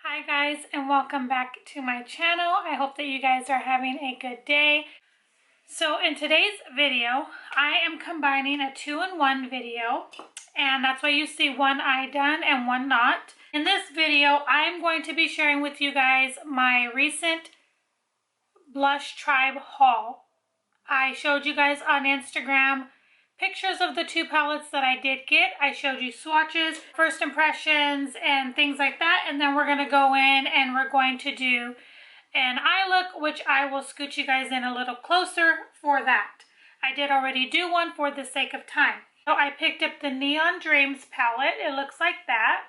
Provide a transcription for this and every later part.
Hi guys, and welcome back to my channel. I hope that you guys are having a good day. So in today's video, I am combining a 2-in-1 video, and that's why you see one eye done and one not. In this video, I'm going to be sharing with you guys my recent Blush Tribe haul. I showed you guys on Instagram pictures of the two palettes that I did get. I showed you swatches, first impressions, and things like that. And then we're going to go in and we're going to do an eye look, which I will scoot you guys in a little closer for that. I did already do one for the sake of time. So I picked up the Neon Dreams palette. It looks like that.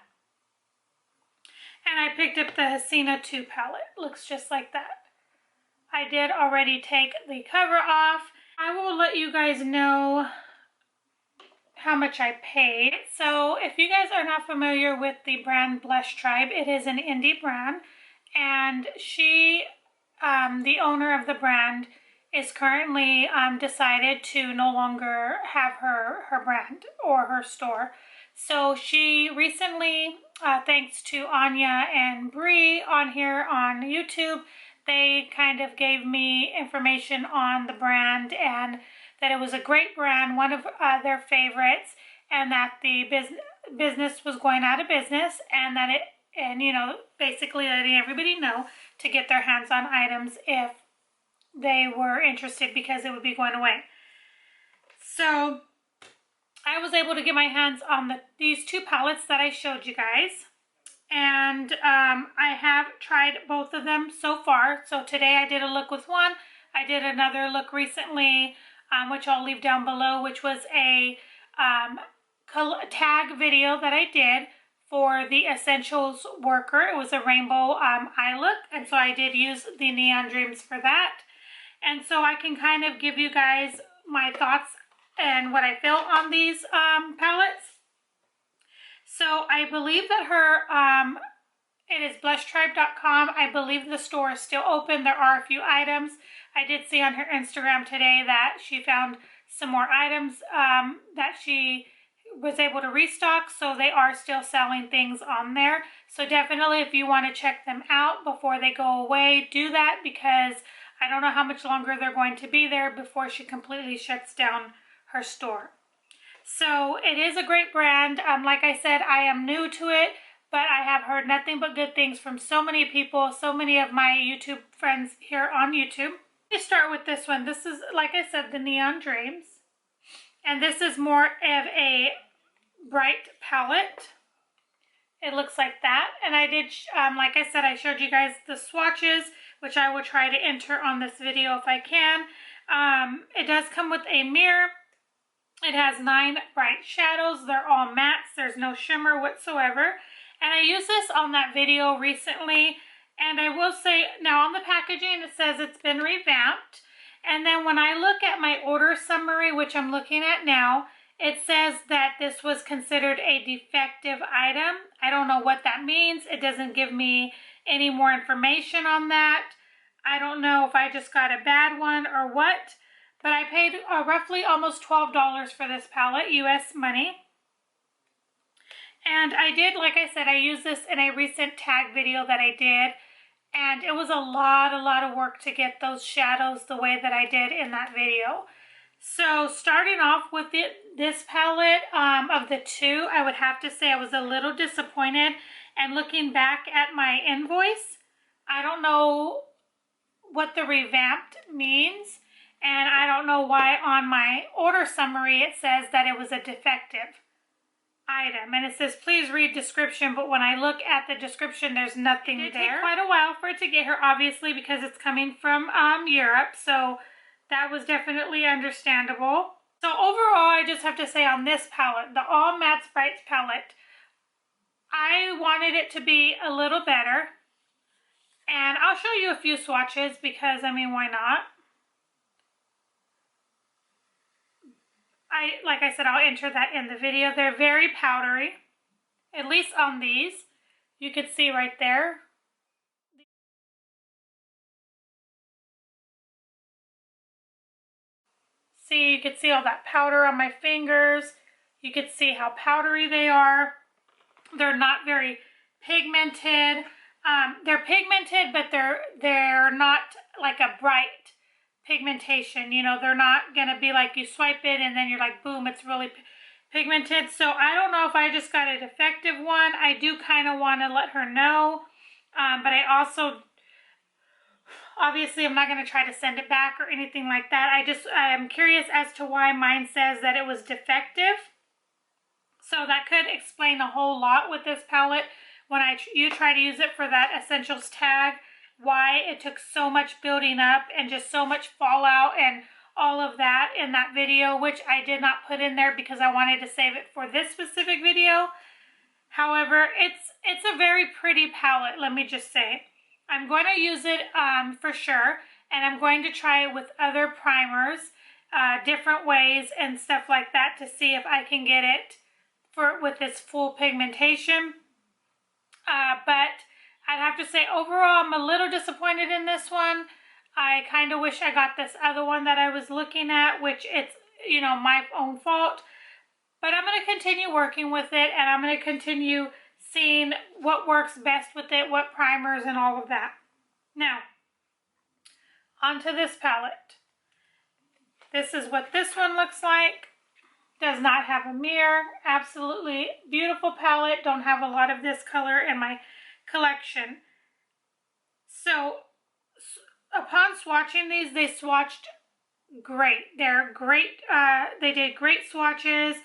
And I picked up the HASINA 2 palette. It looks just like that. I did already take the cover off. I will let you guys know how much I paid. So if you guys are not familiar with the brand Blush Tribe, it is an indie brand, and she, the owner of the brand, is currently decided to no longer have her brand or her store. So she recently, thanks to Anya and Bree on here on YouTube, they kind of gave me information on the brand and that it was a great brand, one of their favorites, and that the business was going out of business, and that basically letting everybody know to get their hands on items if they were interested, because it would be going away. So I was able to get my hands on these two palettes that I showed you guys, and I have tried both of them so far. So today I did a look with one. I did another look recently, which I'll leave down below, which was a tag video that I did for the Essentials Worker. It was a rainbow eye look, and so I did use the Neon Dreams for that. And so I can kind of give you guys my thoughts and what I feel on these palettes. So I believe that it is blushtribe.com. I believe the store is still open. There are a few items. I did see on her Instagram today that she found some more items that she was able to restock. So they are still selling things on there. So definitely, if you want to check them out before they go away, do that, because I don't know how much longer they're going to be there before she completely shuts down her store. So it is a great brand. Like I said, I am new to it, but I have heard nothing but good things from so many people, so many of my YouTube friends here on YouTube. Let me start with this one. This is, like I said, the Neon Dreams. And this is more of a bright palette. It looks like that. And I did, like I said, I showed you guys the swatches, which I will try to enter on this video if I can. It does come with a mirror. It has 9 bright shadows. They're all mattes. There's no shimmer whatsoever. And I used this on that video recently. And I will say, now on the packaging, it says it's been revamped. And then when I look at my order summary, which I'm looking at now, it says that this was considered a defective item. I don't know what that means. It doesn't give me any more information on that. I don't know if I just got a bad one or what. But I paid roughly almost $12 for this palette, US money. And I did, like I said, I used this in a recent tag video that I did. And it was a lot of work to get those shadows the way that I did in that video. So starting off with this palette, of the two, I would have to say I was a little disappointed. And looking back at my invoice, I don't know what the revamped means. And I don't know why on my order summary it says that it was a defective item. And it says, please read description, but when I look at the description, there's nothing there. It did take quite a while for it to get here, obviously, because it's coming from Europe. So that was definitely understandable. So overall, I just have to say on this palette, the All Mattes Brights palette, I wanted it to be a little better. And I'll show you a few swatches because, I mean, why not? Like I said, I'll enter that in the video. They're very powdery, at least on these. You could see right there. See, you could see all that powder on my fingers. You could see how powdery they are. They're not very pigmented. They're pigmented, but they're not like a bright pigmentation. You know, they're not going to be like you swipe it and then you're like, boom, it's really pigmented. So I don't know if I just got a defective one. I do kind of want to let her know. But I also, obviously, I'm not going to try to send it back or anything like that. I am curious as to why mine says that it was defective. So that could explain a whole lot with this palette. When you try to use it for that essentials tag, why it took so much building up and just so much fallout and all of that in that video, which I did not put in there because I wanted to save it for this specific video. However, it's a very pretty palette, let me just say. I'm going to use it for sure, and I'm going to try it with other primers, different ways and stuff like that to see if I can get it with this full pigmentation. But I'd have to say overall I'm a little disappointed in this one. I kind of wish I got this other one that I was looking at, which it's, you know, my own fault. But I'm going to continue working with it, and I'm going to continue seeing what works best with it, what primers and all of that. Now, onto this palette. This is what this one looks like. Does not have a mirror. Absolutely beautiful palette. Don't have a lot of this color in my collection. So, upon swatching these, they swatched great. They're great. They did great swatches.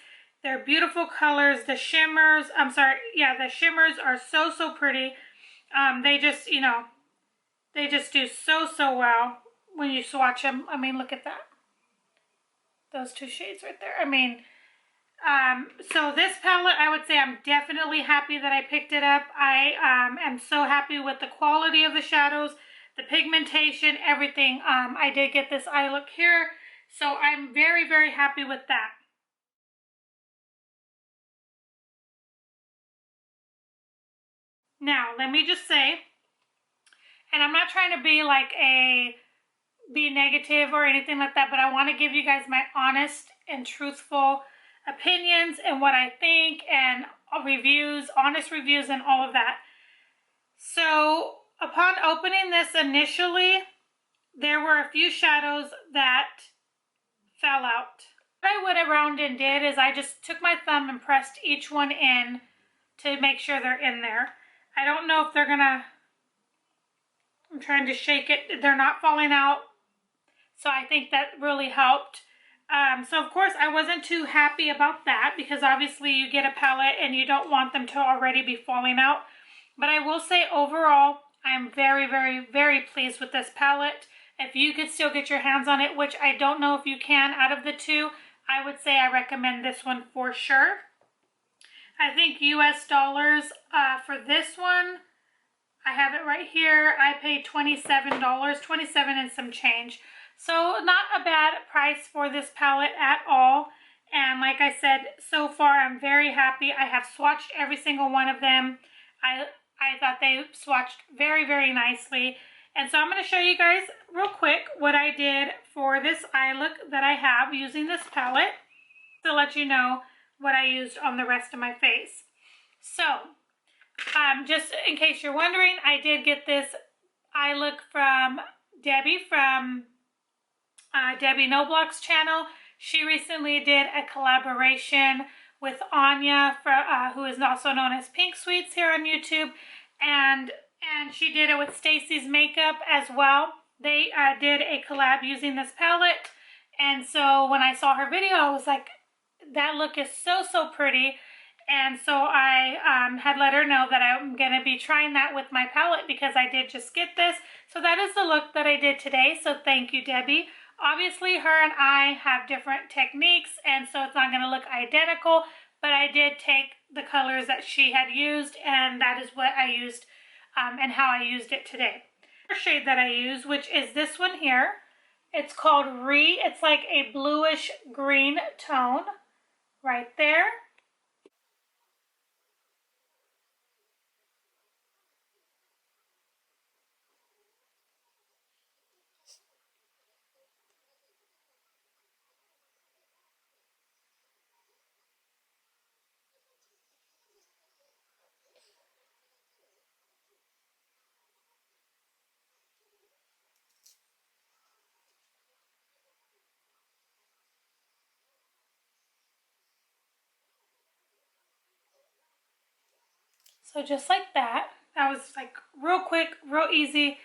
They're beautiful colors. The shimmers, the shimmers are so pretty. They just, you know, they just do so well when you swatch them. I mean, look at that. Those two shades right there. I mean, so this palette, I would say I'm definitely happy that I picked it up. I am so happy with the quality of the shadows, the pigmentation, everything. I did get this eye look here, so I'm very happy with that. Now, let me just say, and I'm not trying to be negative or anything like that, but I want to give you guys my honest and truthful opinions and what I think and reviews, honest reviews and all of that. So, upon opening this initially, there were a few shadows that fell out. What I went around and did is I just took my thumb and pressed each one in to make sure they're in there. I don't know if they're gonna, I'm trying to shake it, they're not falling out, so I think that really helped. So of course I wasn't too happy about that because obviously you get a palette and you don't want them to already be falling out. But I will say overall, I'm very pleased with this palette. If you could still get your hands on it, which I don't know if you can out of the two, I would say I recommend this one for sure. I think US dollars for this one, I have it right here, I paid $27, 27 and some change. So not a bad price for this palette at all. And like I said, so far I'm very happy. I have swatched every single one of them. I thought they swatched very nicely. And so I'm going to show you guys real quick what I did for this eye look that I have using this palette to let you know what I used on the rest of my face. So, just in case you're wondering, I did get this eye look from Debbie from Debbie Knoblauch's channel. She recently did a collaboration with Anya, who is also known as Pink Sweets here on YouTube, and she did it with Stacy's makeup as well. They did a collab using this palette, and so when I saw her video, I was like, that look is so pretty. And so I had let her know that I'm going to be trying that with my palette because I did just get this. So that is the look that I did today. So thank you, Debbie. Obviously, her and I have different techniques, and so it's not going to look identical, but I did take the colors that she had used, and that is what I used and how I used it today. The shade that I use, which is this one here, it's called It's like a bluish green tone right there. So just like that. That was like real quick, real easy.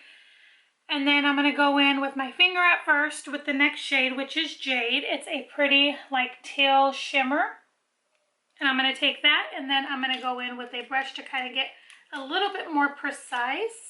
And then I'm going to go in with my finger at first with the next shade, which is Jade. It's a pretty like teal shimmer. And I'm going to take that and then I'm going to go in with a brush to kind of get a little bit more precise.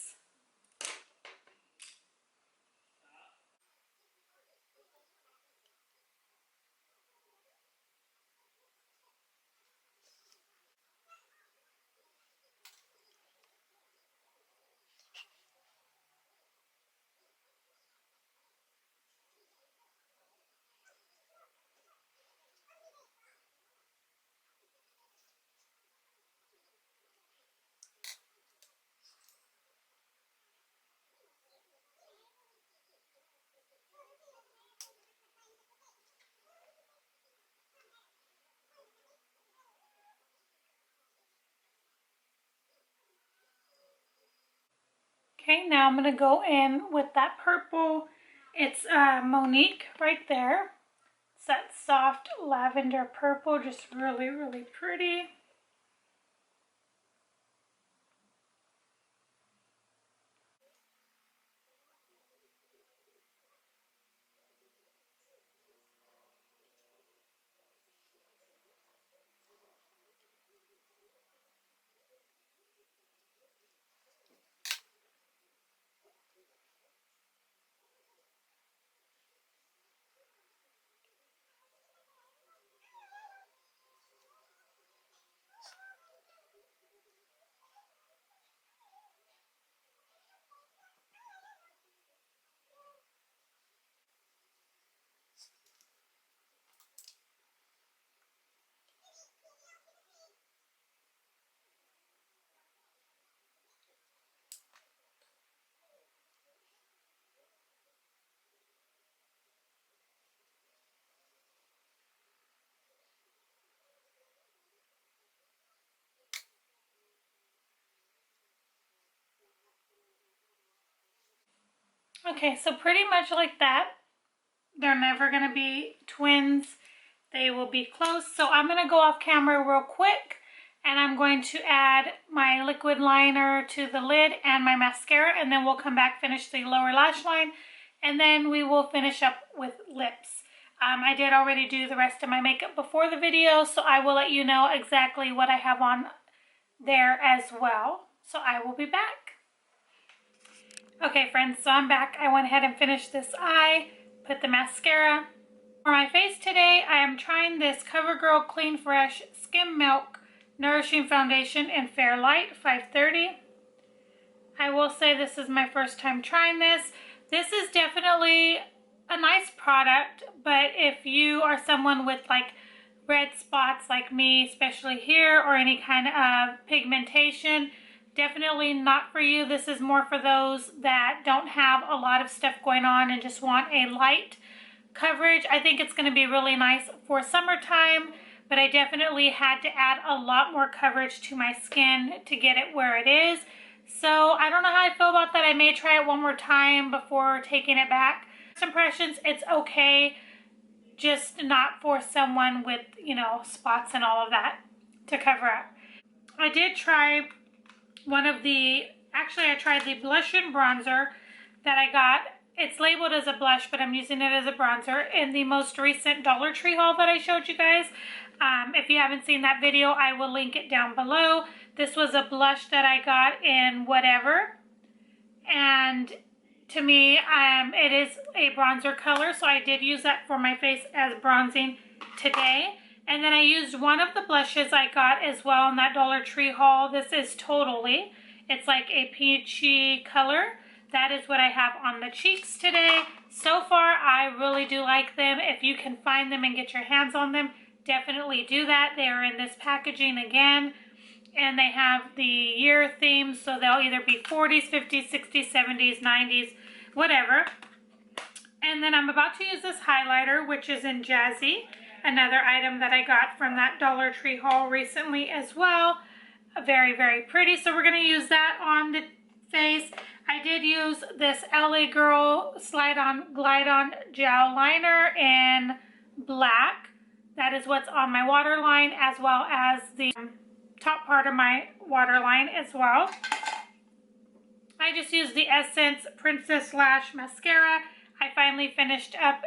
Okay, now I'm going to go in with that purple. It's Monique right there. It's that soft lavender purple, just really, really pretty. Okay, so pretty much like that. They're never going to be twins. They will be close. So I'm going to go off camera real quick and I'm going to add my liquid liner to the lid and my mascara, and then we'll come back, finish the lower lash line, and then we will finish up with lips. I did already do the rest of my makeup before the video, so I will let you know exactly what I have on there as well. So I will be back. Okay friends, so I'm back. I went ahead and finished this eye, put the mascara. For my face today, I am trying this CoverGirl Clean Fresh Skim Milk Nourishing Foundation in Fair Light 530. I will say this is my first time trying this. This is definitely a nice product, but if you are someone with like red spots like me, especially here, or any kind of pigmentation, definitely not for you. This is more for those that don't have a lot of stuff going on and just want a light coverage. I think it's going to be really nice for summertime, but I definitely had to add a lot more coverage to my skin to get it where it is. So I don't know how I feel about that. I may try it one more time before taking it back. First impressions, it's okay, just not for someone with, you know, spots and all of that to cover up. I did try one of the, actually I tried the blush and bronzer that I got. It's labeled as a blush, but I'm using it as a bronzer in the most recent Dollar Tree haul that I showed you guys. If you haven't seen that video, I will link it down below. This was a blush that I got in Whatever, and to me, it is a bronzer color, so I did use that for my face as bronzing today. And then I used one of the blushes I got as well in that Dollar Tree haul. This is Totally. It's like a peachy color. That is what I have on the cheeks today. So far, I really do like them. If you can find them and get your hands on them, definitely do that. They are in this packaging again, and they have the year theme, so they'll either be 40s, 50s, 60s, 70s, 90s, whatever. And then I'm about to use this highlighter, which is in Jazzy, another item that I got from that Dollar Tree haul recently as well. Very, very pretty. So we're going to use that on the face. I did use this LA Girl Glide On Gel Liner in black. That is what's on my waterline, as well as the top part of my waterline as well. I just used the Essence Princess Lash Mascara. I finally finished up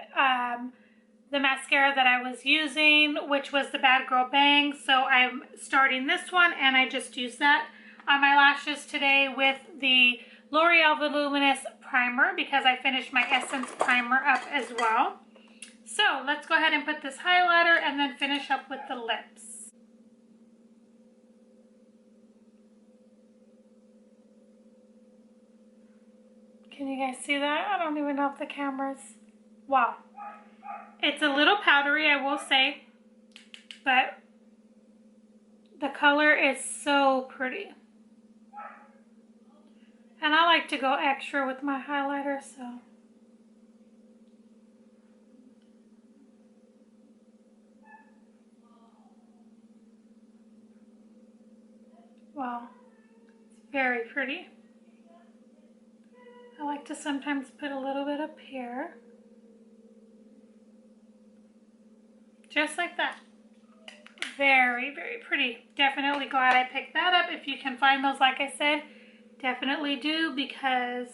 the mascara that I was using, which was the Bad Girl Bang. So I'm starting this one, and I just used that on my lashes today with the L'Oreal Voluminous Primer because I finished my Essence Primer up as well. So let's go ahead and put this highlighter and then finish up with the lips. Can you guys see that? I don't even know if the camera's... Wow. It's a little powdery, I will say, but the color is so pretty. And I like to go extra with my highlighter, so. Wow, it's very pretty. I like to sometimes put a little bit up here. Just like that. Very, very pretty. Definitely glad I picked that up. If you can find those, like I said, definitely do because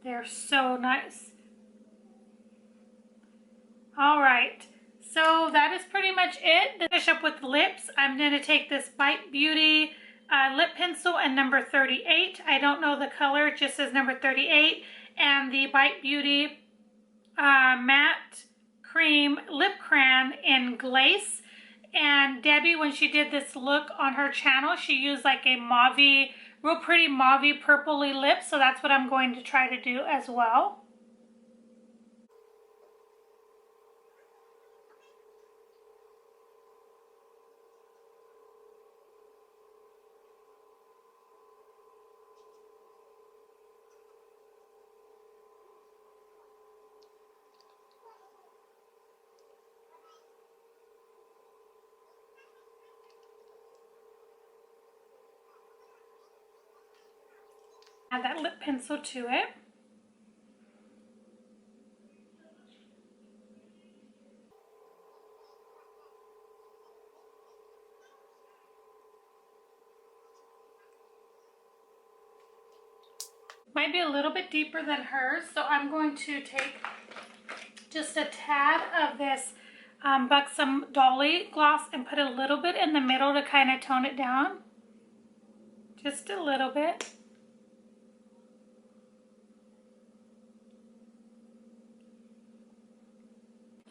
they're so nice. All right, so that is pretty much it. To finish up with lips, I'm going to take this Bite Beauty lip pencil in number 38. I don't know the color, it just says number 38. And the Bite Beauty matte cream lip crayon in Glace. And Debbie, when she did this look on her channel, she used like a mauvey, real pretty mauvey purpley lip, so that's what I'm going to try to do as well. Add that lip pencil to it. Might be a little bit deeper than hers, so I'm going to take just a tad of this Buxom Dolly gloss and put a little bit in the middle to kind of tone it down. Just a little bit.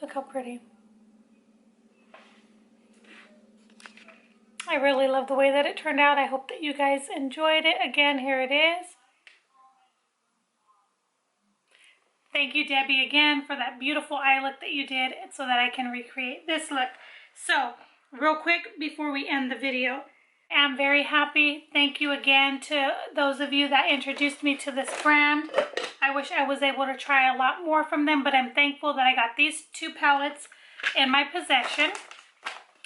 Look how pretty. I really love the way that it turned out. I hope that you guys enjoyed it. Again, here it is. Thank you, Debbie, again for that beautiful eye look that you did so that I can recreate this look. So, real quick before we end the video, I'm very happy. Thank you again to those of you that introduced me to this brand. I wish I was able to try a lot more from them, but I'm thankful that I got these two palettes in my possession.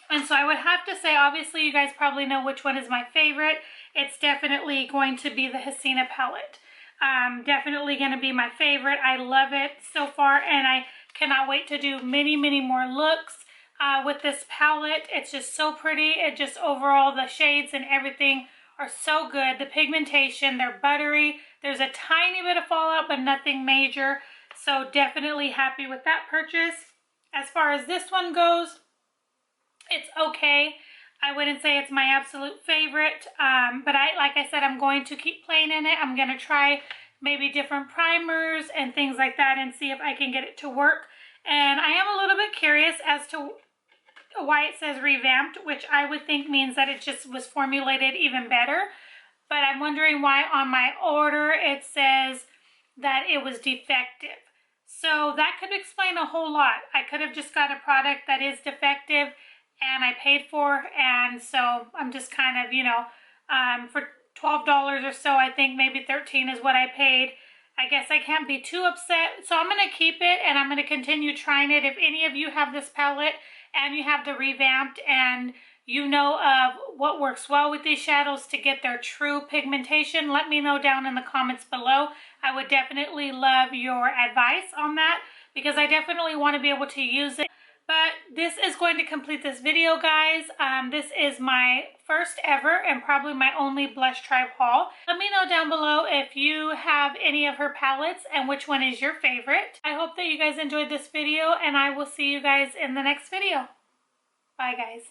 And so I would have to say, obviously you guys probably know which one is my favorite. It's definitely going to be the HASINA palette. Definitely going to be my favorite. I love it so far, and I cannot wait to do many, many more looks with this palette. It's just so pretty. It just overall, the shades and everything are so good. The pigmentation, they're buttery. There's a tiny bit of fallout, but nothing major. So definitely happy with that purchase. As far as this one goes, it's okay. I wouldn't say it's my absolute favorite, but like I said, I'm going to keep playing in it. I'm going to try maybe different primers and things like that and see if I can get it to work. And I am a little bit curious as to why it says revamped, which I would think means that it just was formulated even better. But I'm wondering why on my order it says that it was defective. So that could explain a whole lot. I could have just got a product that is defective and I paid for, and so I'm just kind of, you know, for $12 or so, I think maybe $13 is what I paid. I guess I can't be too upset, so I'm going to keep it and I'm going to continue trying it. If any of you have this palette and you have the revamped and you know of what works well with these shadows to get their true pigmentation, let me know down in the comments below. I would definitely love your advice on that because I definitely want to be able to use it But this is going to complete this video, guys. This is my first ever and probably my only Blush Tribe haul. Let me know down below if you have any of her palettes and which one is your favorite. I hope that you guys enjoyed this video, and I will see you guys in the next video. Bye, guys.